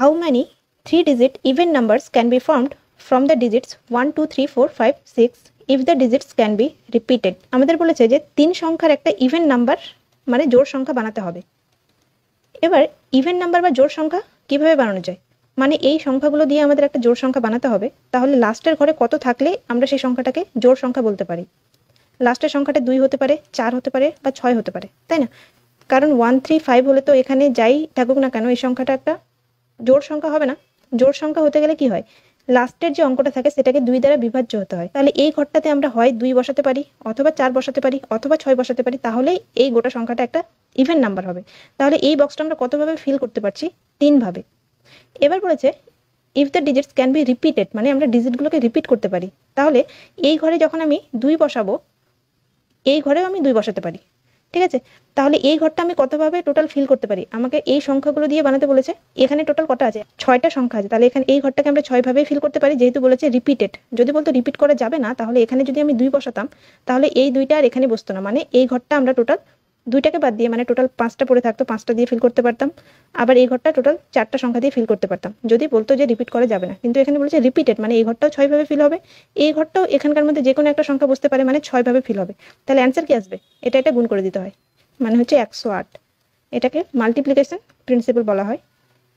How many 3-digit even numbers can be formed from the digits 1 2 3 4 5 6 if the digits can be repeated? আমাদের বলেছে যে 3 সংখ্যার একটা even number মানে জোড় সংখ্যা বানাতে হবে। এবার ইভেন নাম্বার বা জোড় সংখ্যা কিভাবে বানানো যায়, মানে এই সংখ্যাগুলো দিয়ে আমাদের একটা জোড় সংখ্যা বানাতে হবে, তাহলে লাস্টের ঘরে কত থাকলে আমরা সেই সংখ্যাটাকে জোড় সংখ্যা বলতে পারি। লাস্টের সংখ্যাটা 2 হতে পারে, 4 হতে পারে বা 6 হতে পারে, তাই না? কারণ 1 3 5 হলে তো এখানে যাই থাকুক না কেন এই সংখ্যাটা একটা জোড় সংখ্যা হবে না। জোড় সংখ্যা হতে গেলে কি হয়, লাস্টের যে অঙ্কটা থাকে সেটাকে 2 দ্বারা বিভাজ্য হতে হয়। তাহলে এই ঘরটাতে আমরা হয় 2 বসাতে পারি, অথবা 4 বসাতে পারি, অথবা 6 বসাতে পারি, তাহলেই এই গোটা সংখ্যাটা একটা ইভেন নাম্বার হবে। তাহলে এই বক্সটা আমরা কতভাবে ফিল করতে পারছি? 3 ভাবে। এবার বলেছে if the digits can be repeated, মানে আমরা ডিজিটগুলোকে রিপিট করতে পারি। তাহলে এই ঘরে যখন আমি 2 বসাবো, এই ঘরেও আমি 2 বসাতে পারি, ঠিক আছে? তাহলে এই ঘরটা আমি কতভাবে টোটাল ফিল করতে পারি? আমাকে এই সংখ্যাগুলো দিয়ে বানাতে বলেছে। এখানে টোটাল কটা আছে? 6টা সংখ্যা আছে। তাহলে এখানে এই ঘরটাকে আমরা 6 ভাবেই ফিল করতে পারি, যেহেতু বলেছে রিপিটেড। যদি বলতো রিপিট করা যাবে না, তাহলে এখানে যদি আমি 2 বসাতাম, তাহলে এই 2টা আর এখানে বসতো না, মানে এই ঘরটা আমরা টোটাল 2টাকে বাদ দিয়ে, মানে টোটাল 5টা পড়ে থাকতো, 5টা দিয়ে ফিল করতে পারতাম। আবার এই ঘরটা টোটাল 4টা সংখ্যা দিয়ে ফিল করতে পারতাম, যদি বলতো যে রিপিট করা যাবে না। কিন্তু এখানে বলেছে রিপিটেড, মানে এই ঘরটাও 6 ভাবে ফিল হবে, এই ঘরটাও এখানকার মধ্যে যে কোনো একটা সংখ্যা বসতে পারে, মানে 6 ভাবে ফিল হবে। তাহলে অ্যান্সার কি আসবে? এটা গুণ করে দিতে হয়, মানে হচ্ছে 108। এটাকে মাল্টিপ্লিকেশন প্রিন্সিপাল বলা হয়।